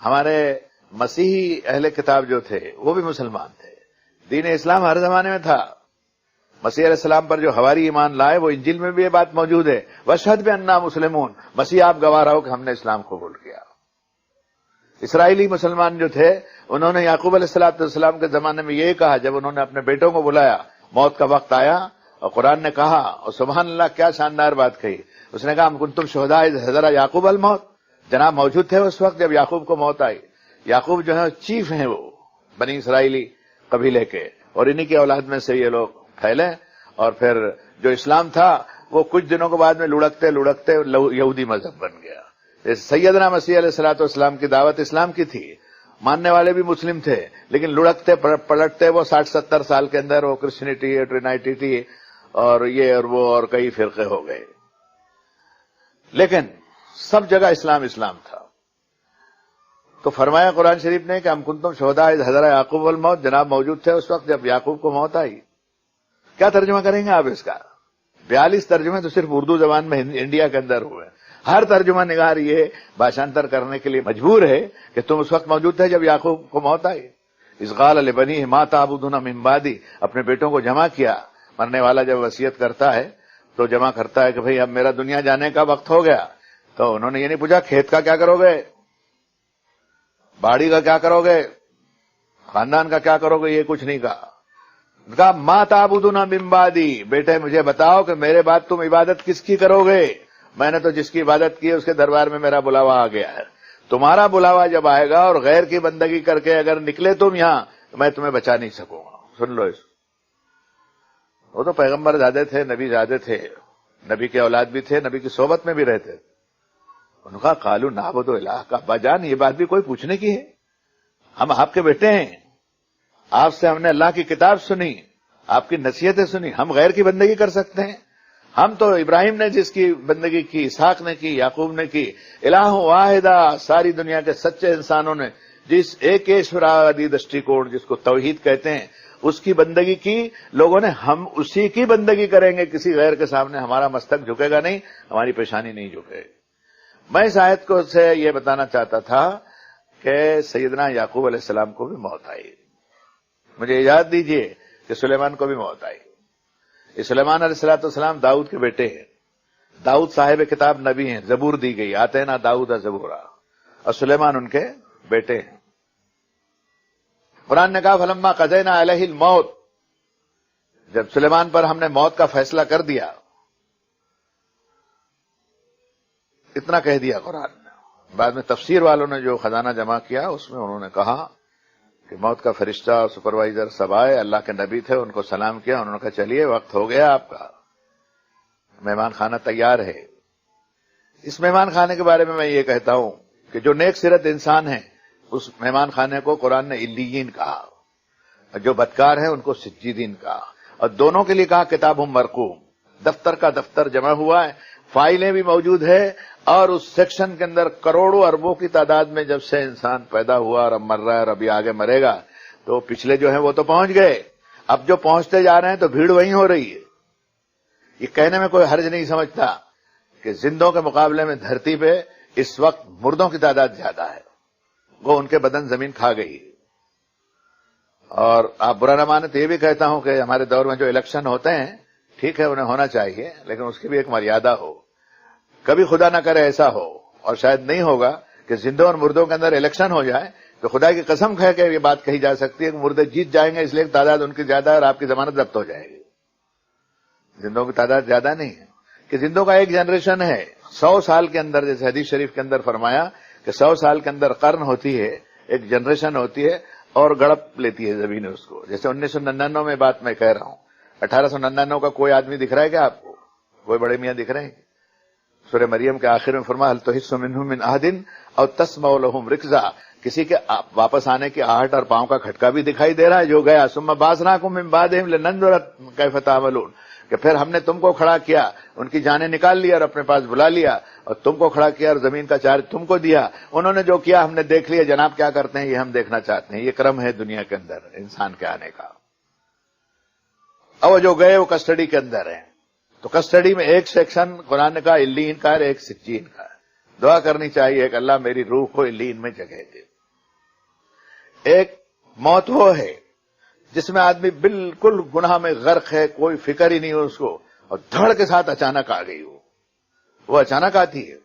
ہمارے مسیحی اہل کتاب جو تھے وہ بھی مسلمان تھے. دین اسلام ہر زمانے میں تھا. مسیح علیہ السلام پر جو حواری ایمان لائے وہ انجیل میں بھی یہ بات موجود ہے, واشہد بأننا مسلمون, مسیح آپ گواہ رہو کہ ہم نے اسلام قبول کیا. اسرائیلی مسلمان جو تھے انہوں نے یعقوب علیہ السلام کے زمانے میں یہ کہا, جب انہوں نے اپنے بیٹوں کو بلایا, موت کا وقت آیا اور قرآن نے کہا, اور سبحان اللہ کیا شاندار بات کہی, اس نے کہا ہم کنتم شہداء اذ حضر یعقوب الموت, جناب موجود تھے اس وقت جب یعقوب کو موت آئی. یعقوب جو ہے چیف ہیں وہ بنی اسرائیلی قبیلے کے, اور انہی کی اولاد میں سے یہ لوگ پھیلے, اور پھر جو اسلام تھا وہ کچھ دنوں کے بعد میں لڑکتے لڑکتے یہودی مذہب بن گیا. سیدنا مسیح علیہ الصلوۃ والسلام کی دعوت اسلام کی تھی, ماننے والے بھی مسلم تھے, لیکن لڑکتے پلٹتے وہ 60-70 سال کے اندر وہ کرسچینٹی ٹرینائٹی اور یہ اور وہ اور کئی فرقے ہو گئے, لیکن سب جگہ اسلام اسلام تھا. تو فرمایا قرآن شریف نے کہ ہم کنتم شہداء اذ حضر یعقوب الموت, جناب موجود تھے اس وقت جب یعقوب کو موت آئی. کیا ترجمہ کریں گے آپ اس کا؟ 42 ترجمے تو صرف اردو زبان میں انڈیا کے اندر ہوئے. ہر ترجمہ نگار یہ بھاشانتر کرنے کے لیے مجبور ہے کہ تم اس وقت موجود تھے جب یعقوب کو موت آئی. اذ قال لبنیہ ما تعبدون من بعدی, اپنے بیٹوں کو جمع کیا. مرنے والا جب وصیت کرتا ہے تو جمع کرتا ہے کہ بھئی اب میرا دنیا جانے کا وقت ہو گیا. تو انہوں نے یہ نہیں پوچھا کھیت کا کیا کرو گے, باڑی کا کیا کرو گے, خاندان کا کیا کرو گے, یہ کچھ نہیں کہا. کہا ما تعبدون من بعدی, بیٹے مجھے بتاؤ کہ میرے بعد تم عبادت کس کی کرو گے. میں نے تو جس کی عبادت کی ہے اس کے دربار میں میرا بلاوا آ گیا ہے. تمہارا بلاوا جب آئے گا اور غیر کی بندگی کر کے اگر نکلے تم یہاں تو میں تمہیں بچا نہیں سکوں گا. سن لو اس, وہ تو پیغمبر زادے تھے, نبی زادے تھے, نبی کے اولاد بھی تھے, نبی کی صحبت میں بھی رہتے. انہوں نے کہا قالوا نعبد الہ, کا ابا جان یہ بات بھی کوئی پوچھنے کی ہے؟ ہم آپ کے بیٹے ہیں, آپ سے ہم نے اللہ کی کتاب سنی, آپ کی نصیحتیں سنی, ہم غیر کی بندگی کر سکتے ہیں؟ ہم تو ابراہیم نے جس کی بندگی کی, اسحاق نے کی, یعقوب نے کی, الہ واحدہ, ساری دنیا کے سچے انسانوں نے جس ایکیشورادی دشٹی کوڑ جس کو توحید کہتے ہیں اس کی بندگی کی لوگوں نے, ہم اسی کی بندگی کریں گے. کسی غیر کے سامنے ہمارا مستک جھکے گا نہیں, ہماری پیشانی نہیں جھکے. میں اس آیت کو سے یہ بتانا چاہتا تھا کہ سیدنا یعقوب علیہ السلام کو بھی موت آئی. مجھے اجازت دیجئے کہ سلیمان کو بھی موت آئی. سلیمان علیہ السلام داؤد کے بیٹے ہیں. داؤد صاحب کتاب نبی ہیں, زبور دی گئی, آتینا داؤد زبورا, اور سلیمان ان کے بیٹے ہیں. قرآن نے کہا فلما قضینا علیہ الموت, جب سلیمان پر ہم نے موت کا فیصلہ کر دیا, اتنا کہہ دیا قرآن نے. بعد میں تفسیر والوں نے جو خزانہ جمع کیا اس میں انہوں نے کہا کہ موت کا فرشتہ اور سپروائزر سب آئے, اللہ کے نبی تھے, ان کو سلام کیا, انہوں نے کہا چلیے وقت ہو گیا آپ کا, مہمان خانہ تیار ہے. اس مہمان خانے کے بارے میں یہ کہتا ہوں کہ جو نیک سیرت انسان ہیں اس مہمان خانے کو قرآن نے علیین کہا, اور جو بدکار ہیں ان کو سجیدین کہا, اور دونوں کے لیے کہا کتاب مرقوم. دفتر کا دفتر جمع ہوا ہے, فائلیں بھی موجود ہے, اور اس سیکشن کے اندر کروڑوں اربوں کی تعداد میں جب سے انسان پیدا ہوا اور اب مر رہا ہے اور ابھی آگے مرے گا, تو پچھلے جو ہیں وہ تو پہنچ گئے, اب جو پہنچتے جا رہے ہیں تو بھیڑ وہیں ہو رہی ہے. یہ کہنے میں کوئی حرج نہیں سمجھتا کہ زندوں کے مقابلے میں دھرتی پہ اس وقت مردوں کی تعداد زیادہ ہے, وہ ان کے بدن زمین کھا گئی. اور آپ برا نہ مانے تو یہ بھی کہتا ہوں کہ ہمارے دور میں جو الیکشن ہوتے ہیں ٹھیک ہے انہیں ہونا چاہیے, لیکن اس کی بھی ایک مریادہ ہو. کبھی خدا نہ کرے ایسا ہو, اور شاید نہیں ہوگا, کہ زندوں اور مردوں کے اندر الیکشن ہو جائے تو خدا کی قسم کہہ کے یہ بات کہی جا سکتی ہے کہ مردے جیت جائیں گے اس لیے تعداد ان کی زیادہ ہے اور آپ کی ضمانت ضبط ہو جائے گی. زندوں کی تعداد زیادہ نہیں ہے, کہ زندوں کا ایک جنریشن ہے 100 سال کے اندر, جیسے حدیث شریف کے اندر فرمایا کہ 100 سال کے اندر قرن ہوتی ہے, ایک جنریشن ہوتی ہے, اور گڑپ لیتی ہے زمین اس کو. جیسے 1999 میں بات میں کہہ رہا ہوں, 1899 کا کوئی آدمی دکھ رہا ہے کیا آپ کو؟ کوئی بڑے میاں دکھ رہے ہیں؟ سورہ مریم کے آخر میں فرمایا هل تحس منهم من احد او تسمع لهم رکزا, کسی کے واپس آنے کی آہٹ اور پاؤں کا کھٹکا بھی دکھائی دے رہا ہے جو گیا. ثم بعثناکم من بعدهم لننظر کیف تعملون, کہ پھر ہم نے تم کو کھڑا کیا, ان کی جانیں نکال لی اور اپنے پاس بلا لیا, اور تم کو کھڑا کیا اور زمین کا چارج تم کو دیا. انہوں نے جو کیا ہم نے دیکھ لیا, جناب کیا کرتے ہیں یہ ہم دیکھنا چاہتے ہیں. یہ کرم ہے دنیا کے اندر انسان کے آنے کا. اور جو گئے وہ کسٹڈی کے اندر ہیں, تو کسٹڈی میں ایک سیکشن قرآن کا علیین کا ہے, ایک سجین کا ہے. دعا کرنی چاہیے کہ اللہ میری روح کو علیین میں جگہ دے. ایک موت وہ ہے جس میں آدمی بالکل گناہ میں غرق ہے، کوئی فکر ہی نہیں ہو اس کو، اور دھڑ کے ساتھ اچانک آ گئی وہ اچانک آتی ہے۔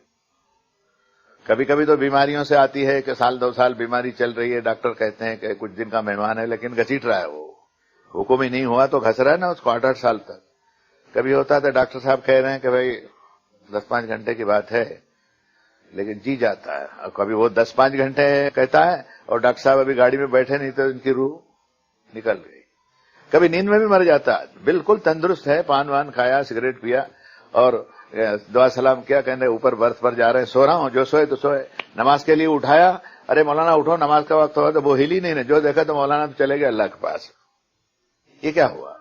کبھی کبھی تو بیماریوں سے آتی ہے کہ سال 2 سال بیماری چل رہی ہے، ڈاکٹر کہتے ہیں کہ کچھ دن کا مہمان ہے، لیکن گھسیٹ رہا ہے، وہ حکم ہی نہیں ہوا تو گھس رہا ہے نا اس کو 8-8 سال تک۔ کبھی ہوتا تھا ڈاکٹر صاحب کہہ رہے ہیں کہ بھائی 10-5 گھنٹے کی بات ہے، لیکن جی جاتا ہے، اور کبھی وہ 10-5 گھنٹے کہتا ہے اور ڈاکٹر صاحب ابھی گاڑی میں بیٹھے نہیں تو ان کی روح نکل گئی۔ کبھی نیند میں بھی مر جاتا ہے، بالکل تندرست ہے، پان وان کھایا، سگریٹ پیا اور دعا سلام کیا، کہنے اوپر برتھ پر جا رہے ہیں، سو رہا ہوں، جو سوئے تو سوئے۔ نماز کے لیے اٹھایا، ارے مولانا اٹھو نماز کا وقت ہوا، تو وہ ہلی نہیں، جو دیکھا تو مولانا تو چلے گئے اللہ کے پاس۔ یہ کیا ہوا؟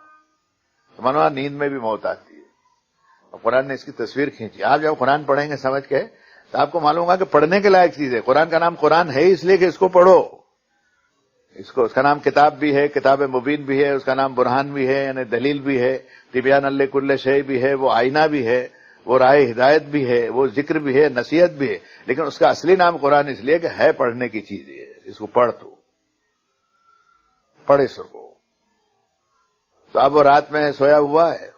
تو مولانا نیند میں بھی موت آتی ہے، اور قرآن نے اس کی تصویر کھینچی۔ آپ جب قرآن پڑھیں گے سمجھ کے تو آپ کو معلوم ہوگا کہ پڑھنے کے لائق چیز ہے۔ قرآن کا نام قرآن ہے اس لیے کہ اس کو پڑھو، اس کا نام کتاب بھی ہے، کتاب مبین بھی ہے، اس کا نام برہان بھی ہے، یعنی دلیل بھی ہے، تبیان لکل شیء بھی ہے، وہ آئینہ بھی ہے، وہ رائے ہدایت بھی ہے، وہ ذکر بھی ہے، نصیحت بھی ہے، لیکن اس کا اصلی نام قرآن اس لیے کہ ہے پڑھنے کی چیز ہے۔ اس کو پڑھ سکو۔ تو اب وہ رات میں سویا ہوا ہے۔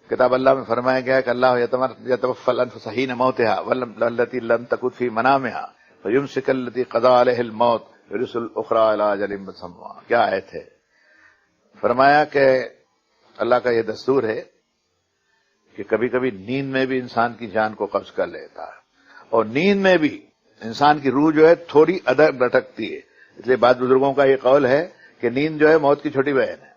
کتاب اللہ میں فرمایا گیا ہے کہ اللہ یتوفی الانفس حین موتها والتي لم تكن في منامها فيمسك التي قضى عليها الموت ويرسل الاخرى الى اجل مسمى۔ کیا آیت ہے؟ فرمایا کہ اللہ کا یہ دستور ہے کہ کبھی کبھی نیند میں بھی انسان کی جان کو قبض کر لیتا ہے، اور نیند میں بھی انسان کی روح جو ہے تھوڑی ادھر لٹکتی ہے۔ اس لیے بعض بزرگوں کا یہ قول ہے کہ نیند جو ہے موت کی چھوٹی بہن ہے۔